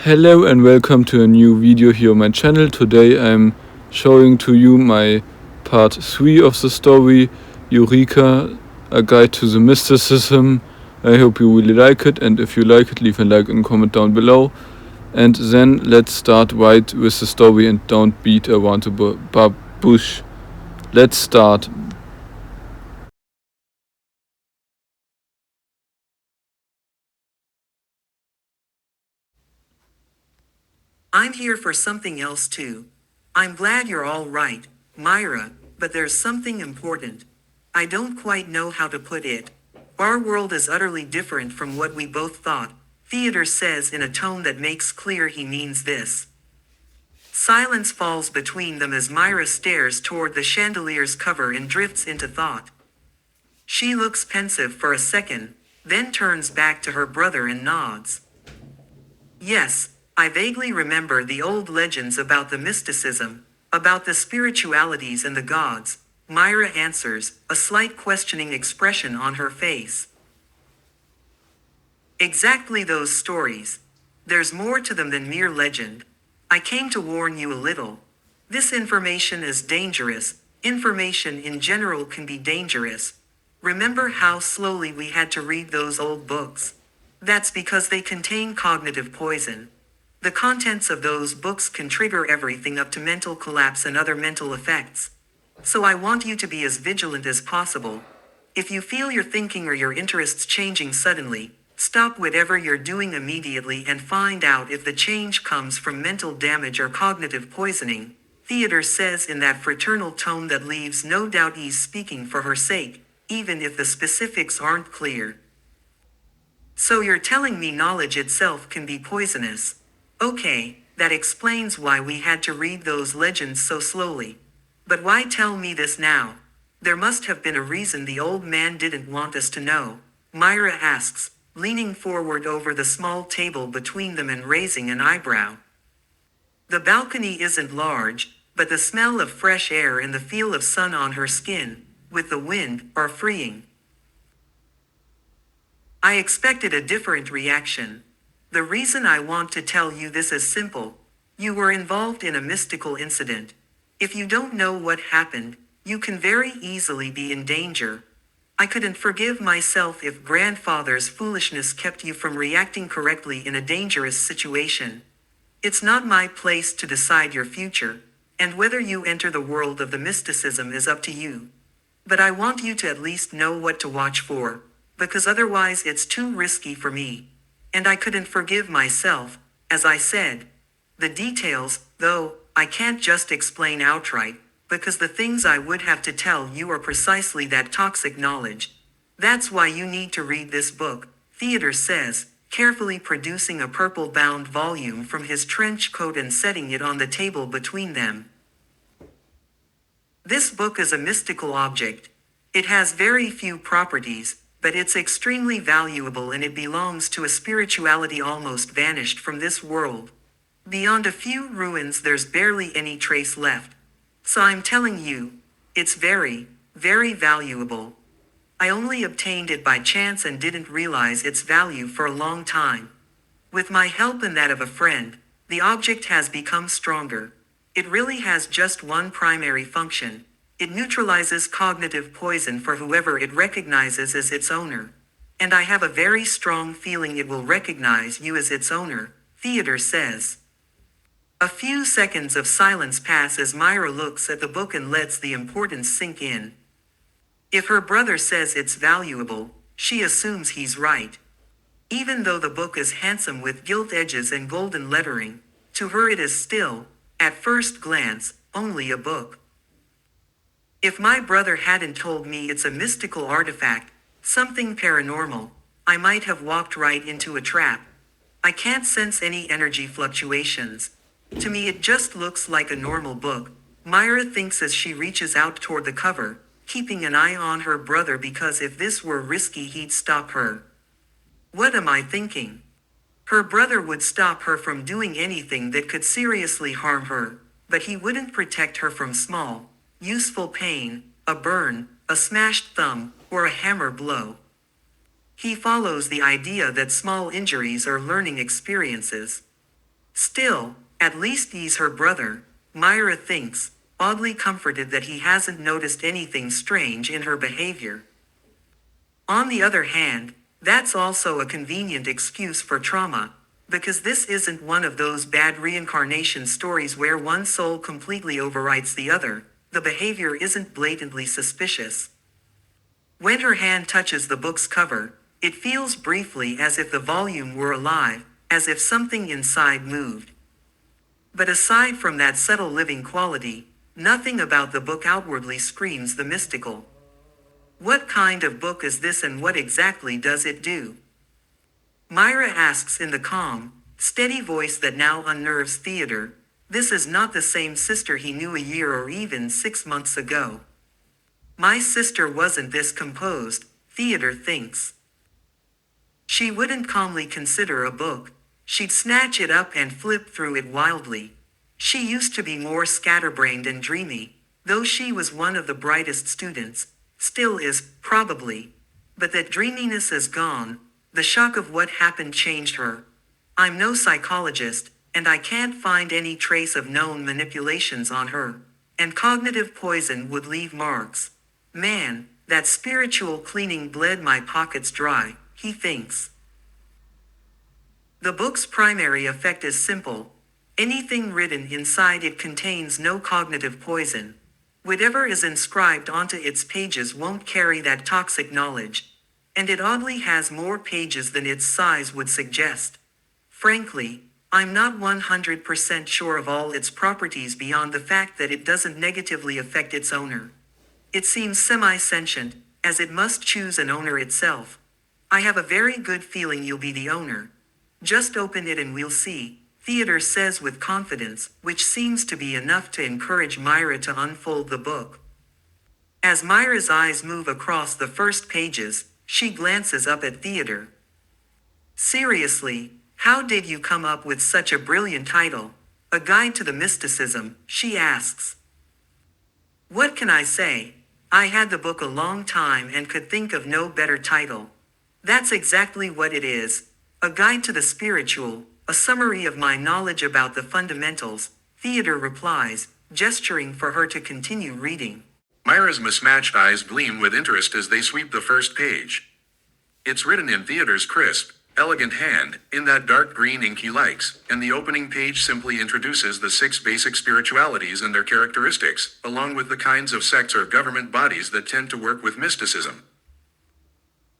Hello and welcome to a new video here on my channel. Today I'm showing to you my part 3 of the story, Eureka, a guide to the mysticism. I hope you really like it, and if you like it, leave a like and comment down below. And then let's start right with the story and don't beat around the bush. Let's start. I'm here for something else too. I'm glad you're all right, Myra, but there's something important. I don't quite know how to put it. Our world is utterly different from what we both thought, Theodore says in a tone that makes clear he means this. Silence falls between them as Myra stares toward the chandelier's cover and drifts into thought. She looks pensive for a second, then turns back to her brother and nods. Yes, I vaguely remember the old legends about the mysticism, about the spiritualities and the gods, Myra answers, a slight questioning expression on her face. Exactly those stories. There's more to them than mere legend. I came to warn you a little. This information is dangerous. Information in general can be dangerous. Remember how slowly we had to read those old books? That's because they contain cognitive poison. The contents of those books can trigger everything up to mental collapse and other mental effects. So I want you to be as vigilant as possible. If you feel your thinking or your interests changing suddenly, stop whatever you're doing immediately and find out if the change comes from mental damage or cognitive poisoning, Theodore says in that fraternal tone that leaves no doubt he's speaking for her sake, even if the specifics aren't clear. So you're telling me knowledge itself can be poisonous? Okay, that explains why we had to read those legends so slowly. But why tell me this now? There must have been a reason the old man didn't want us to know, Myra asks, leaning forward over the small table between them and raising an eyebrow. The balcony isn't large, but the smell of fresh air and the feel of sun on her skin, with the wind, are freeing. I expected a different reaction. The reason I want to tell you this is simple. You were involved in a mystical incident. If you don't know what happened, you can very easily be in danger. I couldn't forgive myself if grandfather's foolishness kept you from reacting correctly in a dangerous situation. It's not my place to decide your future, and whether you enter the world of the mysticism is up to you. But I want you to at least know what to watch for, because otherwise it's too risky for me. And I couldn't forgive myself, as I said. The details, though, I can't just explain outright, because the things I would have to tell you are precisely that toxic knowledge. That's why you need to read this book, Theodore says, carefully producing a purple-bound volume from his trench coat and setting it on the table between them. This book is a mystical object. It has very few properties, but it's extremely valuable and it belongs to a spirituality almost vanished from this world. Beyond a few ruins there's barely any trace left. So I'm telling you, it's very, very valuable. I only obtained it by chance and didn't realize its value for a long time. With my help and that of a friend, the object has become stronger. It really has just one primary function. It neutralizes cognitive poison for whoever it recognizes as its owner. And I have a very strong feeling it will recognize you as its owner, Theodore says. A few seconds of silence pass as Myra looks at the book and lets the importance sink in. If her brother says it's valuable, she assumes he's right. Even though the book is handsome with gilt edges and golden lettering, to her it is still, at first glance, only a book. If my brother hadn't told me it's a mystical artifact, something paranormal, I might have walked right into a trap. I can't sense any energy fluctuations. To me it just looks like a normal book, Myra thinks as she reaches out toward the cover, keeping an eye on her brother because if this were risky he'd stop her. What am I thinking? Her brother would stop her from doing anything that could seriously harm her, but he wouldn't protect her from small, useful pain, a burn, a smashed thumb, or a hammer blow. He follows the idea that small injuries are learning experiences. Still, at least he's her brother, Myra thinks, oddly comforted that he hasn't noticed anything strange in her behavior. On the other hand, that's also a convenient excuse for trauma, because this isn't one of those bad reincarnation stories where one soul completely overwrites the other. The behavior isn't blatantly suspicious. When her hand touches the book's cover, it feels briefly as if the volume were alive, as if something inside moved. But aside from that subtle living quality, nothing about the book outwardly screams the mystical. What kind of book is this and what exactly does it do? Myra asks in the calm, steady voice that now unnerves Theodore. This is not the same sister he knew a year or even 6 months ago. My sister wasn't this composed, Theodore thinks. She wouldn't calmly consider a book. She'd snatch it up and flip through it wildly. She used to be more scatterbrained and dreamy, though she was one of the brightest students, still is, probably. But that dreaminess is gone. The shock of what happened changed her. I'm no psychologist, and I can't find any trace of known manipulations on her. And cognitive poison would leave marks. Man, that spiritual cleaning bled my pockets dry, he thinks. The book's primary effect is simple. Anything written inside it contains no cognitive poison. Whatever is inscribed onto its pages won't carry that toxic knowledge. And it oddly has more pages than its size would suggest. Frankly, I'm not 100% sure of all its properties beyond the fact that it doesn't negatively affect its owner. It seems semi-sentient, as it must choose an owner itself. I have a very good feeling you'll be the owner. Just open it and we'll see, Theodore says with confidence, which seems to be enough to encourage Myra to unfold the book. As Myra's eyes move across the first pages, she glances up at Theodore. Seriously, how did you come up with such a brilliant title? A Guide to the Mysticism, she asks. What can I say? I had the book a long time and could think of no better title. That's exactly what it is. A guide to the spiritual, a summary of my knowledge about the fundamentals, Theodore replies, gesturing for her to continue reading. Myra's mismatched eyes gleam with interest as they sweep the first page. It's written in Theodore's crisp, elegant hand, in that dark green ink he likes, and the opening page simply introduces the 6 basic spiritualities and their characteristics, along with the kinds of sects or government bodies that tend to work with mysticism.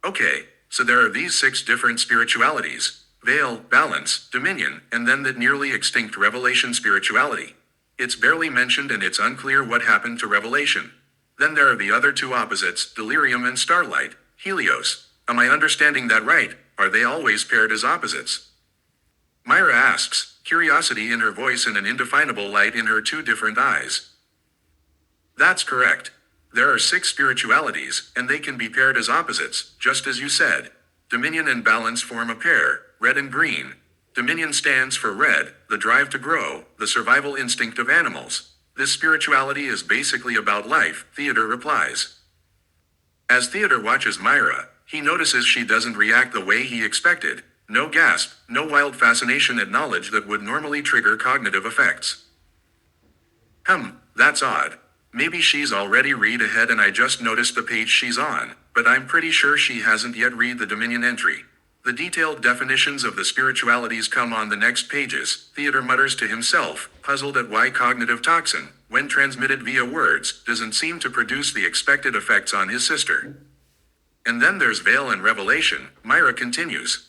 Okay, so there are these 6 different spiritualities: veil, balance, dominion, and then that nearly extinct revelation spirituality. It's barely mentioned and it's unclear what happened to revelation. Then there are the other 2 opposites, delirium and starlight, Helios. Am I understanding that right? Are they always paired as opposites? Myra asks, curiosity in her voice and an indefinable light in her 2 different eyes. That's correct. There are 6 spiritualities, and they can be paired as opposites, just as you said. Dominion and balance form a pair, red and green. Dominion stands for red, the drive to grow, the survival instinct of animals. This spirituality is basically about life, Theodore replies. As Theodore watches Myra, he notices she doesn't react the way he expected. No gasp, no wild fascination at knowledge that would normally trigger cognitive effects. That's odd. Maybe she's already read ahead and I just noticed the page she's on, but I'm pretty sure she hasn't yet read the Dominion entry. The detailed definitions of the spiritualities come on the next pages, Theodore mutters to himself, puzzled at why cognitive toxin, when transmitted via words, doesn't seem to produce the expected effects on his sister. And then there's veil and revelation, Myra continues.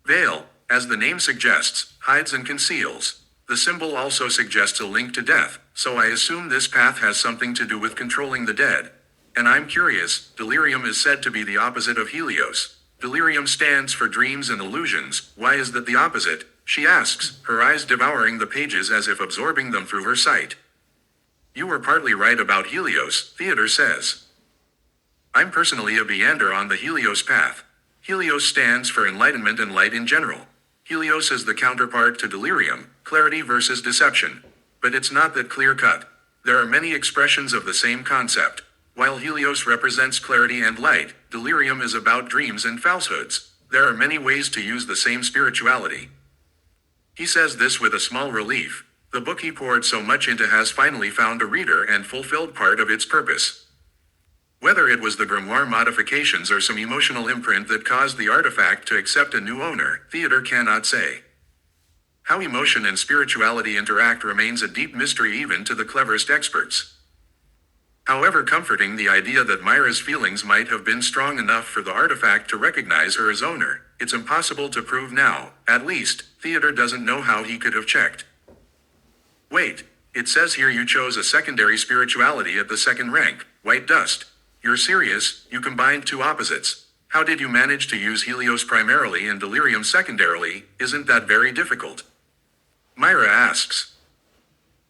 Veil, as the name suggests, hides and conceals. The symbol also suggests a link to death, so I assume this path has something to do with controlling the dead. And I'm curious, delirium is said to be the opposite of Helios. Delirium stands for dreams and illusions. Why is that the opposite? She asks, her eyes devouring the pages as if absorbing them through her sight. You were partly right about Helios, Theodore says. I'm personally a meander on the Helios path. Helios stands for enlightenment and light in general. Helios is the counterpart to delirium, clarity versus deception. But it's not that clear-cut. There are many expressions of the same concept. While Helios represents clarity and light, delirium is about dreams and falsehoods. There are many ways to use the same spirituality. He says this with a small relief. The book he poured so much into has finally found a reader and fulfilled part of its purpose. Whether it was the grimoire modifications or some emotional imprint that caused the artifact to accept a new owner, Theodore cannot say. How emotion and spirituality interact remains a deep mystery even to the cleverest experts. However comforting the idea that Myra's feelings might have been strong enough for the artifact to recognize her as owner, it's impossible to prove now. At least, Theodore doesn't know how he could have checked. Wait, it says here you chose a secondary spirituality at the second rank, white dust. You're serious? You combined two opposites. How did you manage to use Helios primarily and delirium secondarily? Isn't that very difficult? Myra asks.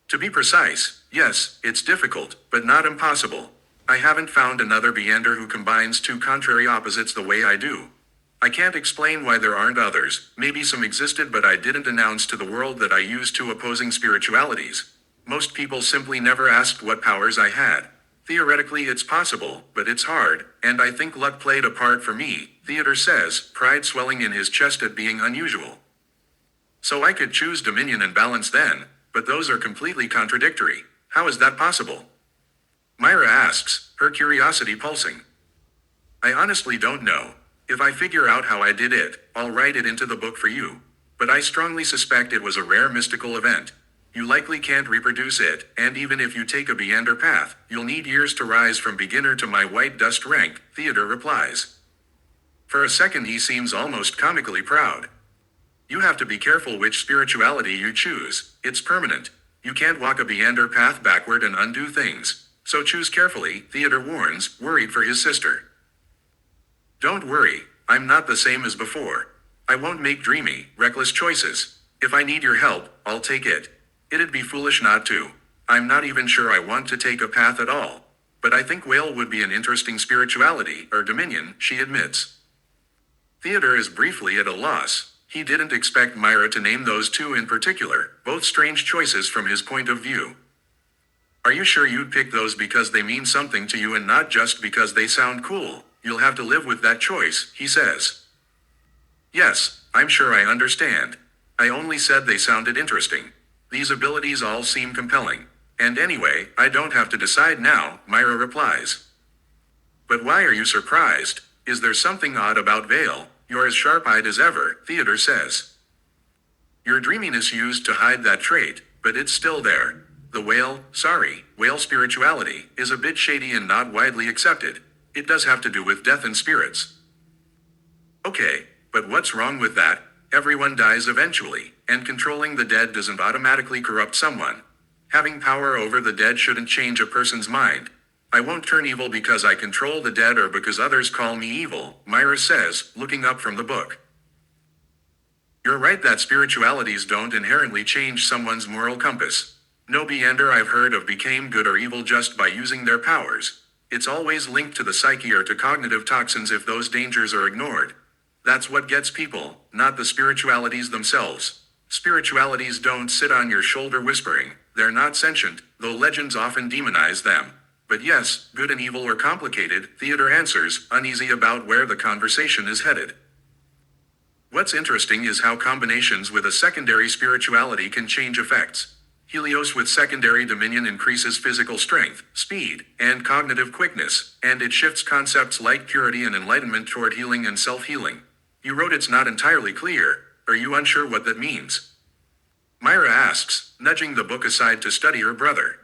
To be precise, yes, it's difficult, but not impossible. I haven't found another Beander who combines two contrary opposites the way I do. I can't explain why there aren't others. Maybe some existed, but I didn't announce to the world that I used two opposing spiritualities. Most people simply never asked what powers I had. Theoretically it's possible, but it's hard, and I think luck played a part for me, Theodore says, pride swelling in his chest at being unusual. So I could choose Dominion and Balance then, but those are completely contradictory. How is that possible? Myra asks, her curiosity pulsing. I honestly don't know. If I figure out how I did it, I'll write it into the book for you. But I strongly suspect it was a rare mystical event. You likely can't reproduce it, and even if you take a Beander path, you'll need years to rise from beginner to my white dust rank, Theodore replies. For a second he seems almost comically proud. You have to be careful which spirituality you choose. It's permanent. You can't walk a Beander path backward and undo things. So choose carefully, Theodore warns, worried for his sister. Don't worry, I'm not the same as before. I won't make dreamy, reckless choices. If I need your help, I'll take it. It'd be foolish not to. I'm not even sure I want to take a path at all. But I think whale would be an interesting spirituality, or dominion, she admits. Theodore is briefly at a loss. He didn't expect Myra to name those two in particular, both strange choices from his point of view. Are you sure you'd pick those because they mean something to you and not just because they sound cool? You'll have to live with that choice, he says. Yes, I'm sure I understand. I only said they sounded interesting. These abilities all seem compelling. And anyway, I don't have to decide now, Myra replies. But why are you surprised? Is there something odd about Vale? You're as sharp-eyed as ever, Theodore says. Your dreaminess used to hide that trait, but it's still there. The whale spirituality, is a bit shady and not widely accepted. It does have to do with death and spirits. Okay, but what's wrong with that? Everyone dies eventually, and controlling the dead doesn't automatically corrupt someone. Having power over the dead shouldn't change a person's mind. I won't turn evil because I control the dead or because others call me evil, Myra says, looking up from the book. You're right that spiritualities don't inherently change someone's moral compass. No Beander I've heard of became good or evil just by using their powers. It's always linked to the psyche or to cognitive toxins if those dangers are ignored. That's what gets people, not the spiritualities themselves. Spiritualities don't sit on your shoulder whispering. They're not sentient, though legends often demonize them. But yes, good and evil are complicated, Theodore answers, uneasy about where the conversation is headed. What's interesting is how combinations with a secondary spirituality can change effects. Helios with secondary dominion increases physical strength, speed, and cognitive quickness, and it shifts concepts like purity and enlightenment toward healing and self-healing. You wrote it's not entirely clear. Are you unsure what that means? Myra asks, nudging the book aside to study her brother.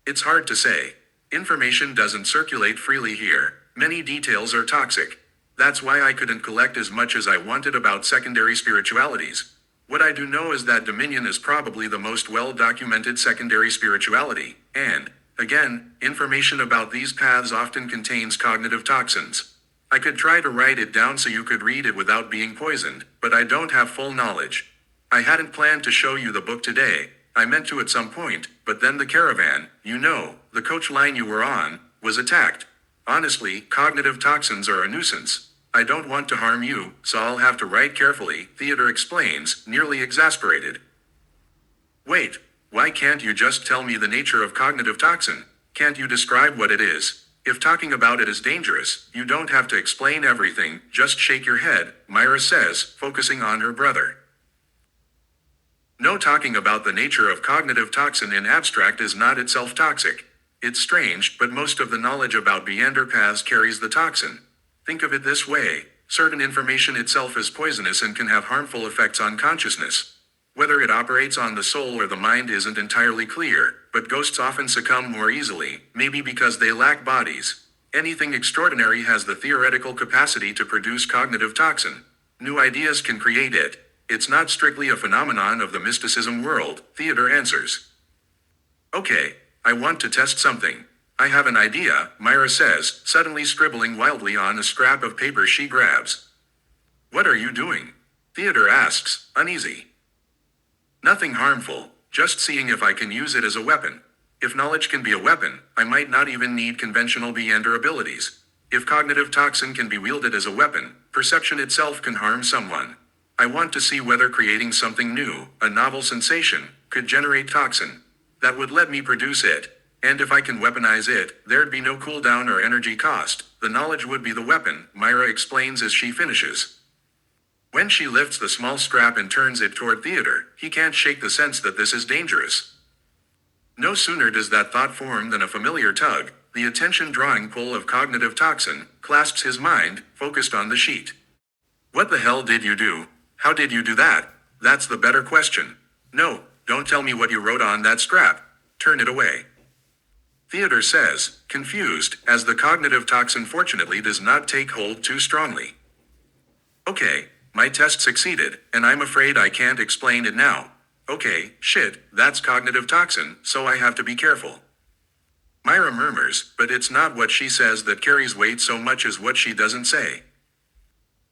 It's hard to say. Information doesn't circulate freely here. Many details are toxic. That's why I couldn't collect as much as I wanted about secondary spiritualities. What I do know is that Dominion is probably the most well-documented secondary spirituality, and, again, information about these paths often contains cognitive toxins. I could try to write it down so you could read it without being poisoned, but I don't have full knowledge. I hadn't planned to show you the book today. I meant to at some point, but then the caravan, the coach line you were on, was attacked. Honestly, cognitive toxins are a nuisance. I don't want to harm you, so I'll have to write carefully, Theodore explains, nearly exasperated. Wait, why can't you just tell me the nature of cognitive toxin? Can't you describe what it is? If talking about it is dangerous, you don't have to explain everything, just shake your head, Myra says, focusing on her brother. No talking about the nature of cognitive toxin in abstract is not itself toxic. It's strange, but most of the knowledge about meander paths carries the toxin. Think of it this way. Certain information itself is poisonous and can have harmful effects on consciousness. Whether it operates on the soul or the mind isn't entirely clear, but ghosts often succumb more easily, maybe because they lack bodies. Anything extraordinary has the theoretical capacity to produce cognitive toxin. New ideas can create it. It's not strictly a phenomenon of the mysticism world, Theodore answers. Okay, I want to test something. I have an idea, Myra says, suddenly scribbling wildly on a scrap of paper she grabs. What are you doing? Theodore asks, uneasy. Nothing harmful, just seeing if I can use it as a weapon. If knowledge can be a weapon, I might not even need conventional meander abilities. If cognitive toxin can be wielded as a weapon, perception itself can harm someone. I want to see whether creating something new, a novel sensation, could generate toxin. That would let me produce it. And if I can weaponize it, there'd be no cooldown or energy cost. The knowledge would be the weapon, Myra explains as she finishes. When she lifts the small scrap and turns it toward Theodore, he can't shake the sense that this is dangerous. No sooner does that thought form than a familiar tug, the attention-drawing pull of cognitive toxin, clasps his mind, focused on the sheet. What the hell did you do? How did you do that? That's the better question. No, don't tell me what you wrote on that scrap. Turn it away. Theodore says, confused, as the cognitive toxin fortunately does not take hold too strongly. Okay, my test succeeded, and I'm afraid I can't explain it now. Okay, shit, that's cognitive toxin, so I have to be careful. Myra murmurs, but it's not what she says that carries weight so much as what she doesn't say.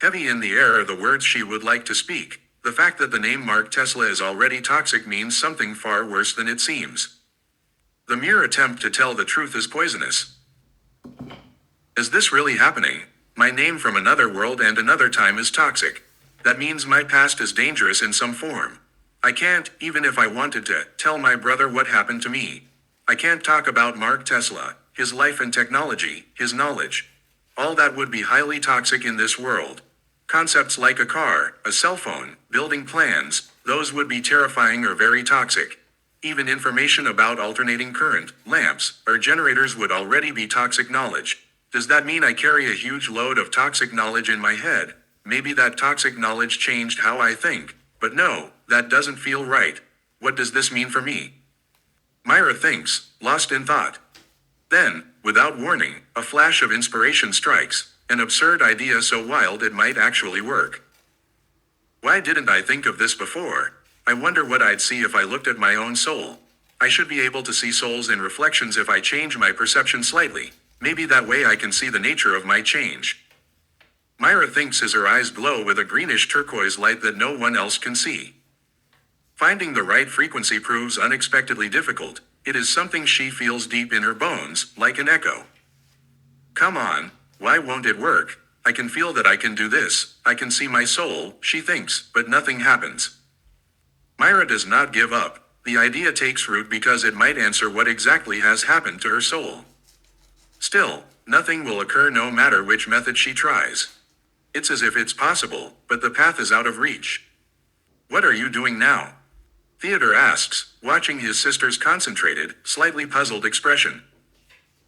Heavy in the air are the words she would like to speak. The fact that the name Mark Tesla is already toxic means something far worse than it seems. The mere attempt to tell the truth is poisonous. Is this really happening? My name from another world and another time is toxic. That means my past is dangerous in some form. I can't, even if I wanted to, tell my brother what happened to me. I can't talk about Mark Tesla, his life and technology, his knowledge. All that would be highly toxic in this world. Concepts like a car, a cell phone, building plans, those would be terrifying or very toxic. Even information about alternating current, lamps, or generators would already be toxic knowledge. Does that mean I carry a huge load of toxic knowledge in my head? Maybe that toxic knowledge changed how I think. But no, that doesn't feel right. What does this mean for me? Myra thinks, lost in thought. Then, without warning, a flash of inspiration strikes, an absurd idea so wild it might actually work. Why didn't I think of this before? I wonder what I'd see if I looked at my own soul. I should be able to see souls in reflections if I change my perception slightly. Maybe that way I can see the nature of my change. Myra thinks as her eyes glow with a greenish turquoise light that no one else can see. Finding the right frequency proves unexpectedly difficult. It is something she feels deep in her bones, like an echo. Come on, why won't it work? I can feel that I can do this. I can see my soul, she thinks, but nothing happens. Myra does not give up. The idea takes root because it might answer what exactly has happened to her soul. Still, nothing will occur no matter which method she tries. It's as if it's possible, but the path is out of reach. What are you doing now? Theodore asks, watching his sister's concentrated, slightly puzzled expression.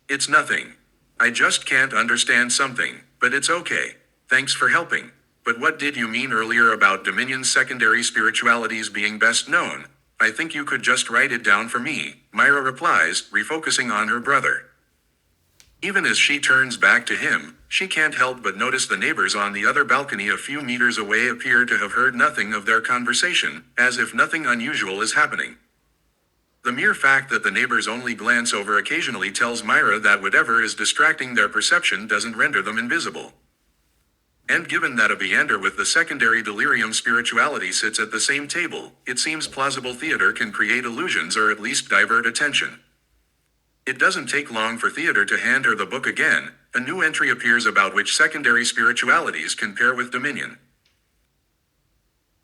It's nothing. I just can't understand something, but it's okay. Thanks for helping. But what did you mean earlier about Dominion's secondary spiritualities being best known? I think you could just write it down for me, Myra replies, refocusing on her brother. Even as she turns back to him, she can't help but notice the neighbors on the other balcony a few meters away appear to have heard nothing of their conversation, as if nothing unusual is happening. The mere fact that the neighbors only glance over occasionally tells Myra that whatever is distracting their perception doesn't render them invisible. And given that a meander with the secondary delirium spirituality sits at the same table, it seems plausible Theodore can create illusions or at least divert attention. It doesn't take long for Theodore to hand her the book again. A new entry appears about which secondary spiritualities can pair with Dominion.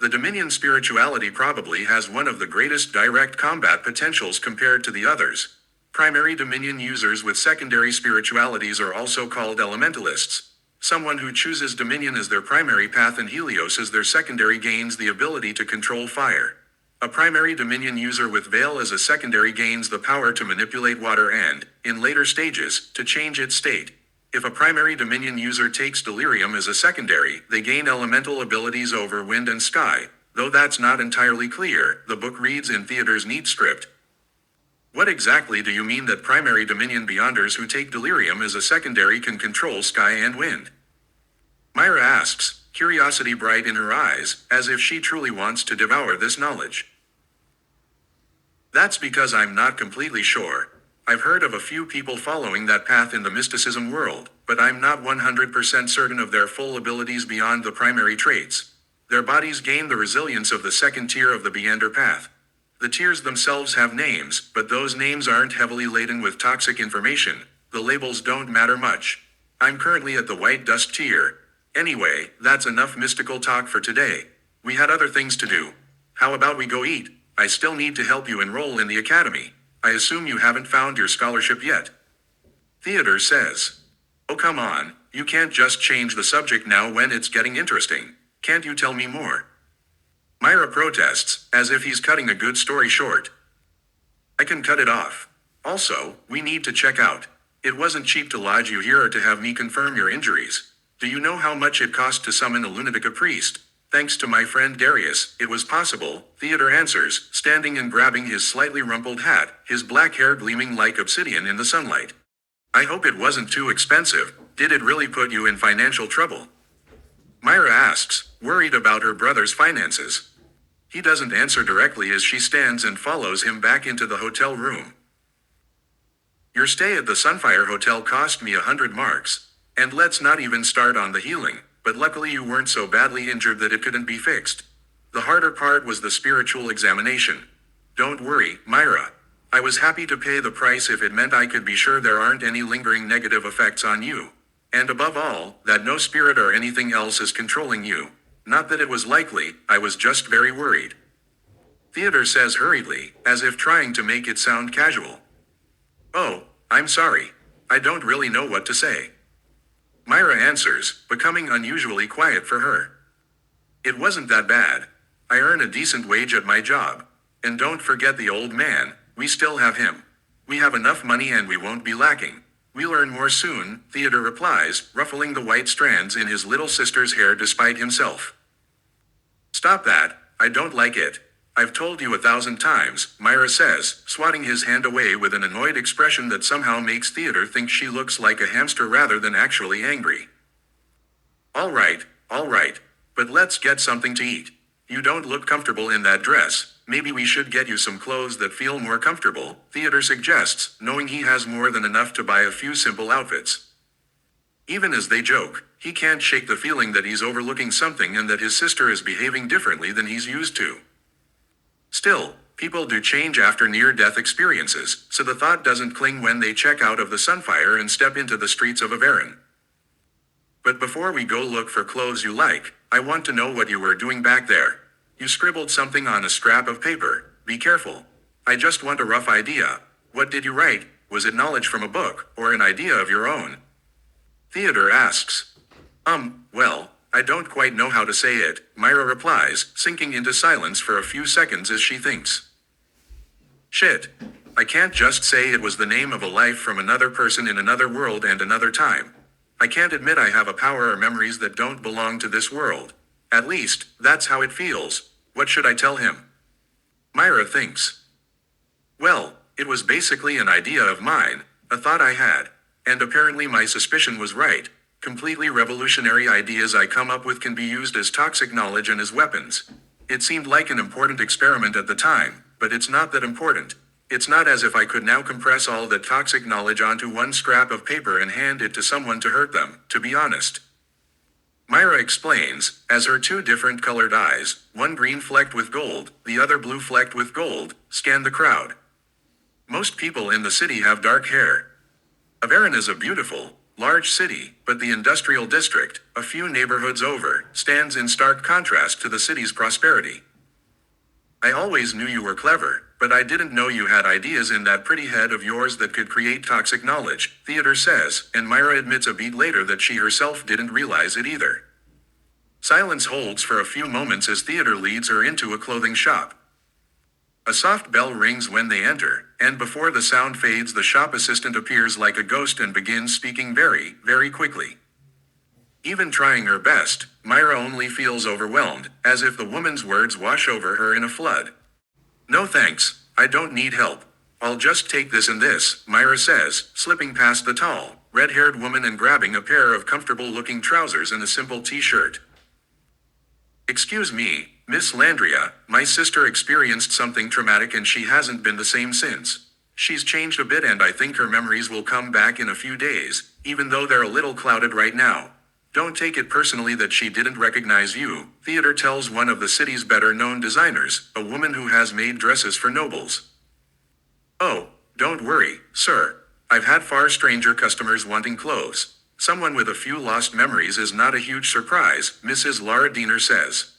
The Dominion spirituality probably has one of the greatest direct combat potentials compared to the others. Primary Dominion users with secondary spiritualities are also called elementalists. Someone who chooses Dominion as their primary path and Helios as their secondary gains the ability to control fire. A primary dominion user with Veil as a secondary gains the power to manipulate water and, in later stages, to change its state. If a primary dominion user takes Delirium as a secondary, they gain elemental abilities over wind and sky. Though that's not entirely clear, the book reads in Theodor's neat script. What exactly do you mean that primary dominion beyonders who take Delirium as a secondary can control sky and wind? Myra asks, curiosity bright in her eyes, as if she truly wants to devour this knowledge. That's because I'm not completely sure. I've heard of a few people following that path in the mysticism world, but I'm not 100% certain of their full abilities beyond the primary traits. Their bodies gain the resilience of the second tier of the Beander path. The tiers themselves have names, but those names aren't heavily laden with toxic information. The labels don't matter much. I'm currently at the white dust tier. Anyway, that's enough mystical talk for today. We had other things to do. How about we go eat? I still need to help you enroll in the academy. I assume you haven't found your scholarship yet. Theodor says. Oh come on, you can't just change the subject now when it's getting interesting. Can't you tell me more? Myra protests, as if he's cutting a good story short. I can cut it off. Also, we need to check out. It wasn't cheap to lodge you here or to have me confirm your injuries. Do you know how much it cost to summon a lunatic priest? Thanks to my friend Darius, it was possible, Theodor answers, standing and grabbing his slightly rumpled hat, his black hair gleaming like obsidian in the sunlight. I hope it wasn't too expensive. Did it really put you in financial trouble? Myra asks, worried about her brother's finances. He doesn't answer directly as she stands and follows him back into the hotel room. Your stay at the Sunfire Hotel cost me 100 marks. And let's not even start on the healing, but luckily you weren't so badly injured that it couldn't be fixed. The harder part was the spiritual examination. Don't worry, Myra. I was happy to pay the price if it meant I could be sure there aren't any lingering negative effects on you. And above all, that no spirit or anything else is controlling you. Not that it was likely, I was just very worried. Theodor says hurriedly, as if trying to make it sound casual. Oh, I'm sorry. I don't really know what to say. Myra answers, becoming unusually quiet for her. It wasn't that bad. I earn a decent wage at my job. And don't forget the old man, we still have him. We have enough money and we won't be lacking. We'll earn more soon, Theodor replies, ruffling the white strands in his little sister's hair despite himself. Stop that, I don't like it. I've told you 1,000 times, Myra says, swatting his hand away with an annoyed expression that somehow makes Theodor think she looks like a hamster rather than actually angry. All right, but let's get something to eat. You don't look comfortable in that dress. Maybe we should get you some clothes that feel more comfortable, Theodor suggests, knowing he has more than enough to buy a few simple outfits. Even as they joke, he can't shake the feeling that he's overlooking something and that his sister is behaving differently than he's used to. Still, people do change after near-death experiences, so the thought doesn't cling when they check out of the Sunfire and step into the streets of Averin. But before we go look for clothes you like, I want to know what you were doing back there. You scribbled something on a scrap of paper. Be careful. I just want a rough idea. What did you write? Was it knowledge from a book, or an idea of your own? Theodor asks. Well, I don't quite know how to say it, Myra replies, sinking into silence for a few seconds as she thinks. Shit. I can't just say it was the name of a life from another person in another world and another time. I can't admit I have a power or memories that don't belong to this world. At least, that's how it feels. What should I tell him? Myra thinks. Well, it was basically an idea of mine, a thought I had. And apparently my suspicion was right. Completely revolutionary ideas I come up with can be used as toxic knowledge and as weapons. It seemed like an important experiment at the time, but it's not that important. It's not as if I could now compress all that toxic knowledge onto one scrap of paper and hand it to someone to hurt them, to be honest. Myra explains, as her two different colored eyes, one green flecked with gold, the other blue flecked with gold, scan the crowd. Most people in the city have dark hair. Averin is a beautiful, large city, but the industrial district, a few neighborhoods over, stands in stark contrast to the city's prosperity. I always knew you were clever, but I didn't know you had ideas in that pretty head of yours that could create toxic knowledge, Theodor says, and Myra admits a beat later that she herself didn't realize it either. Silence holds for a few moments as Theodor leads her into a clothing shop. A soft bell rings when they enter, and before the sound fades, the shop assistant appears like a ghost and begins speaking very, very quickly. Even trying her best, Myra only feels overwhelmed, as if the woman's words wash over her in a flood. No thanks, I don't need help. I'll just take this and this, Myra says, slipping past the tall, red-haired woman and grabbing a pair of comfortable-looking trousers and a simple t-shirt. Excuse me, Miss Landria, my sister experienced something traumatic and she hasn't been the same since. She's changed a bit and I think her memories will come back in a few days, even though they're a little clouded right now. Don't take it personally that she didn't recognize you, Theodore tells one of the city's better-known designers, a woman who has made dresses for nobles. Oh, don't worry, sir. I've had far stranger customers wanting clothes. Someone with a few lost memories is not a huge surprise, Mrs. Laura Diener says.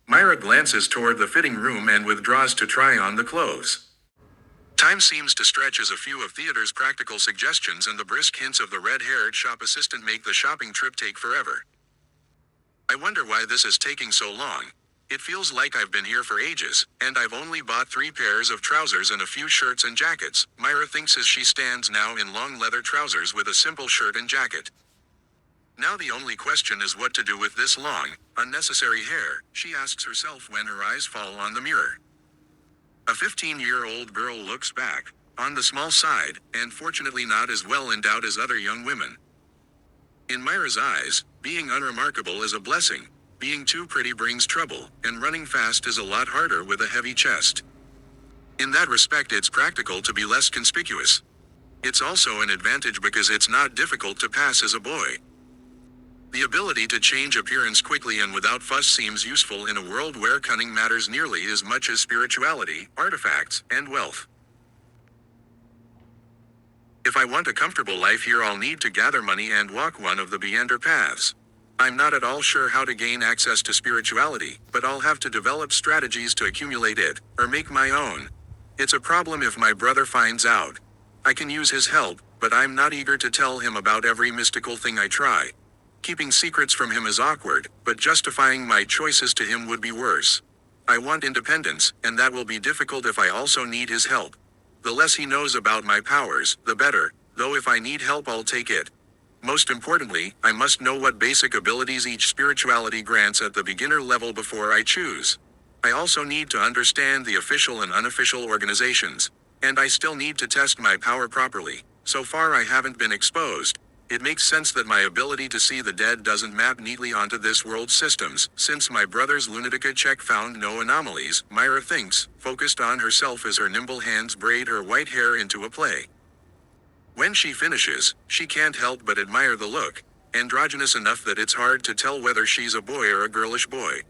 Myra glances toward the fitting room and withdraws to try on the clothes. Time seems to stretch as a few of Theodore's practical suggestions and the brisk hints of the red-haired shop assistant make the shopping trip take forever. I wonder why this is taking so long. It feels like I've been here for ages, and I've only bought 3 pairs of trousers and a few shirts and jackets, Myra thinks as she stands now in long leather trousers with a simple shirt and jacket. Now the only question is what to do with this long, unnecessary hair, she asks herself when her eyes fall on the mirror. A 15-year-old girl looks back, on the small side, and fortunately not as well endowed as other young women. In Myra's eyes, being unremarkable is a blessing, being too pretty brings trouble, and running fast is a lot harder with a heavy chest. In that respect it's practical to be less conspicuous. It's also an advantage because it's not difficult to pass as a boy. The ability to change appearance quickly and without fuss seems useful in a world where cunning matters nearly as much as spirituality, artifacts, and wealth. If I want a comfortable life here I'll need to gather money and walk one of the meander paths. I'm not at all sure how to gain access to spirituality, but I'll have to develop strategies to accumulate it, or make my own. It's a problem if my brother finds out. I can use his help, but I'm not eager to tell him about every mystical thing I try. Keeping secrets from him is awkward, but justifying my choices to him would be worse. I want independence, and that will be difficult if I also need his help. The less he knows about my powers, the better, though if I need help I'll take it. Most importantly, I must know what basic abilities each spirituality grants at the beginner level before I choose. I also need to understand the official and unofficial organizations. And I still need to test my power properly. So far I haven't been exposed. It makes sense that my ability to see the dead doesn't map neatly onto this world's systems, since my brother's Lunatica check found no anomalies, Myra thinks, focused on herself as her nimble hands braid her white hair into a play. When she finishes, she can't help but admire the look, androgynous enough that it's hard to tell whether she's a boy or a girlish boy.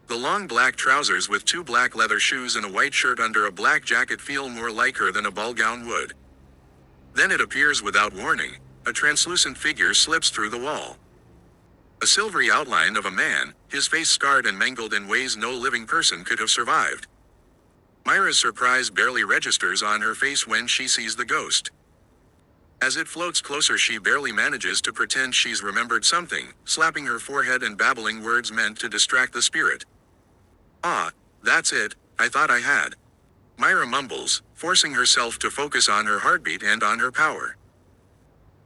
The long black trousers with 2 black leather shoes and a white shirt under a black jacket feel more like her than a ball gown would. Then it appears without warning. A translucent figure slips through the wall. A silvery outline of a man, his face scarred and mangled in ways no living person could have survived. Myra's surprise barely registers on her face when she sees the ghost. As it floats closer she barely manages to pretend she's remembered something, slapping her forehead and babbling words meant to distract the spirit. Ah, that's it, I thought I had. Myra mumbles, forcing herself to focus on her heartbeat and on her power.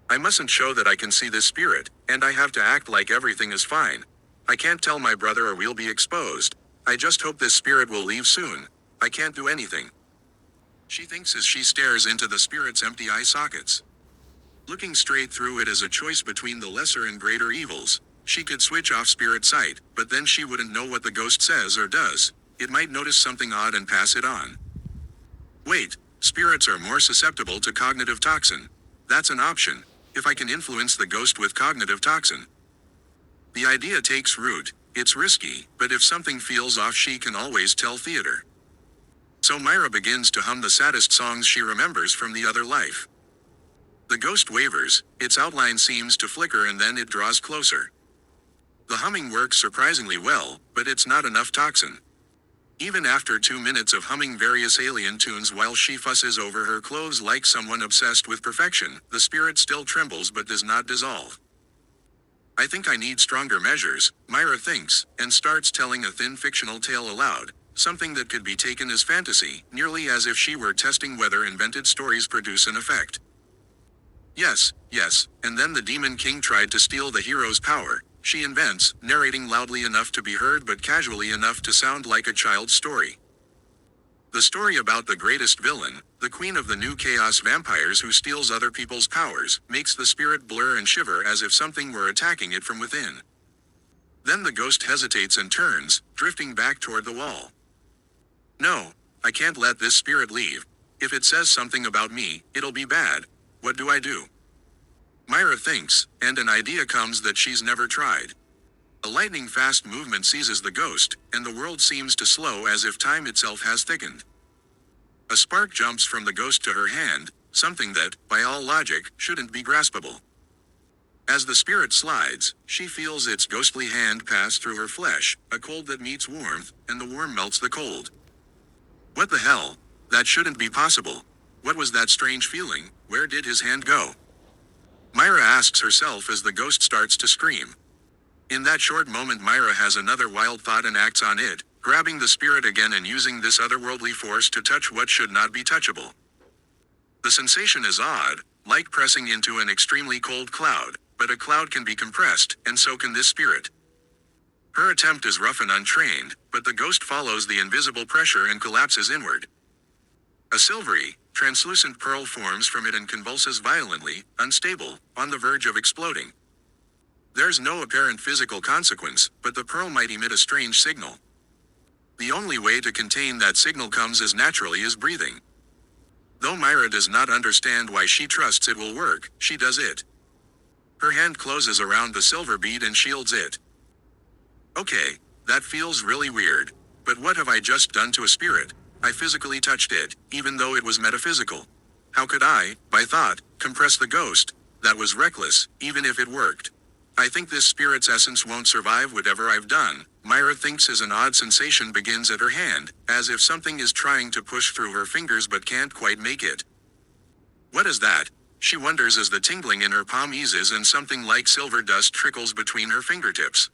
I mustn't show that I can see this spirit, and I have to act like everything is fine. I can't tell my brother or we'll be exposed. I just hope this spirit will leave soon. I can't do anything. She thinks as she stares into the spirit's empty eye sockets. Looking straight through it is a choice between the lesser and greater evils. She could switch off spirit sight, but then she wouldn't know what the ghost says or does. It might notice something odd and pass it on. Wait, spirits are more susceptible to cognitive toxin. That's an option. If I can influence the ghost with cognitive toxin. The idea takes root. It's risky, but if something feels off she can always tell Theodore. So Myra begins to hum the saddest songs she remembers from the other life. The ghost wavers, its outline seems to flicker and then it draws closer. The humming works surprisingly well, but it's not enough toxin. Even after 2 minutes of humming various alien tunes while she fusses over her clothes like someone obsessed with perfection, the spirit still trembles but does not dissolve. I think I need stronger measures, Myra thinks, and starts telling a thin fictional tale aloud. something that could be taken as fantasy, nearly as if she were testing whether invented stories produce an effect. Yes, yes, and then the Demon King tried to steal the hero's power. She invents, narrating loudly enough to be heard but casually enough to sound like a child's story. The story about the greatest villain, the queen of the new chaos vampires who steals other people's powers, makes the spirit blur and shiver as if something were attacking it from within. Then the ghost hesitates and turns, drifting back toward the wall. No, I can't let this spirit leave. If it says something about me, it'll be bad. What do I do? Myra thinks, and an idea comes that she's never tried. A lightning-fast movement seizes the ghost, and the world seems to slow as if time itself has thickened. A spark jumps from the ghost to her hand, something that, by all logic, shouldn't be graspable. As the spirit slides, she feels its ghostly hand pass through her flesh, a cold that meets warmth, and the warm melts the cold. What the hell? That shouldn't be possible. What was that strange feeling? Where did his hand go? Myra asks herself as the ghost starts to scream. In that short moment Myra has another wild thought and acts on it, grabbing the spirit again and using this otherworldly force to touch what should not be touchable. The sensation is odd, like pressing into an extremely cold cloud, but a cloud can be compressed, and so can this spirit. Her attempt is rough and untrained, but the ghost follows the invisible pressure and collapses inward. A silvery, translucent pearl forms from it and convulses violently, unstable, on the verge of exploding. There's no apparent physical consequence, but the pearl might emit a strange signal. The only way to contain that signal comes as naturally as breathing. Though Myra does not understand why she trusts it will work, she does it. Her hand closes around the silver bead and shields it. Okay, that feels really weird. But what have I just done to a spirit? I physically touched it, even though it was metaphysical. How could I, by thought, compress the ghost? That was reckless, even if it worked. I think this spirit's essence won't survive whatever I've done, Myra thinks as an odd sensation begins at her hand, as if something is trying to push through her fingers but can't quite make it. What is that? She wonders as the tingling in her palm eases and something like silver dust trickles between her fingertips.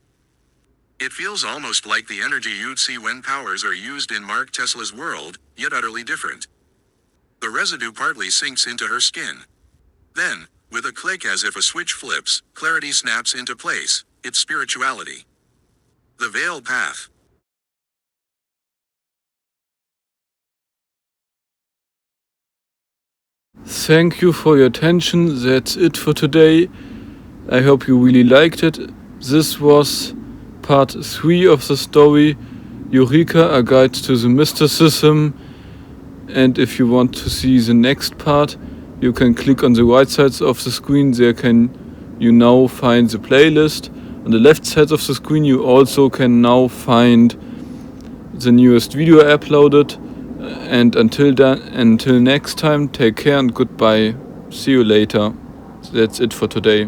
It feels almost like the energy you'd see when powers are used in Mark Tesla's world, yet utterly different. The residue partly sinks into her skin. Then, with a click as if a switch flips, clarity snaps into place. It's spirituality. The Veil Path. Thank you for your attention. That's it for today. I hope you really liked it. This was part 3 of the story, Eureka, a guide to the mysticism. And if you want to see the next part, you can click on the right side of the screen. There you now find the playlist. On the left side of the screen you also can now find the newest video uploaded. And until next time, take care and goodbye. See you later. That's it for today.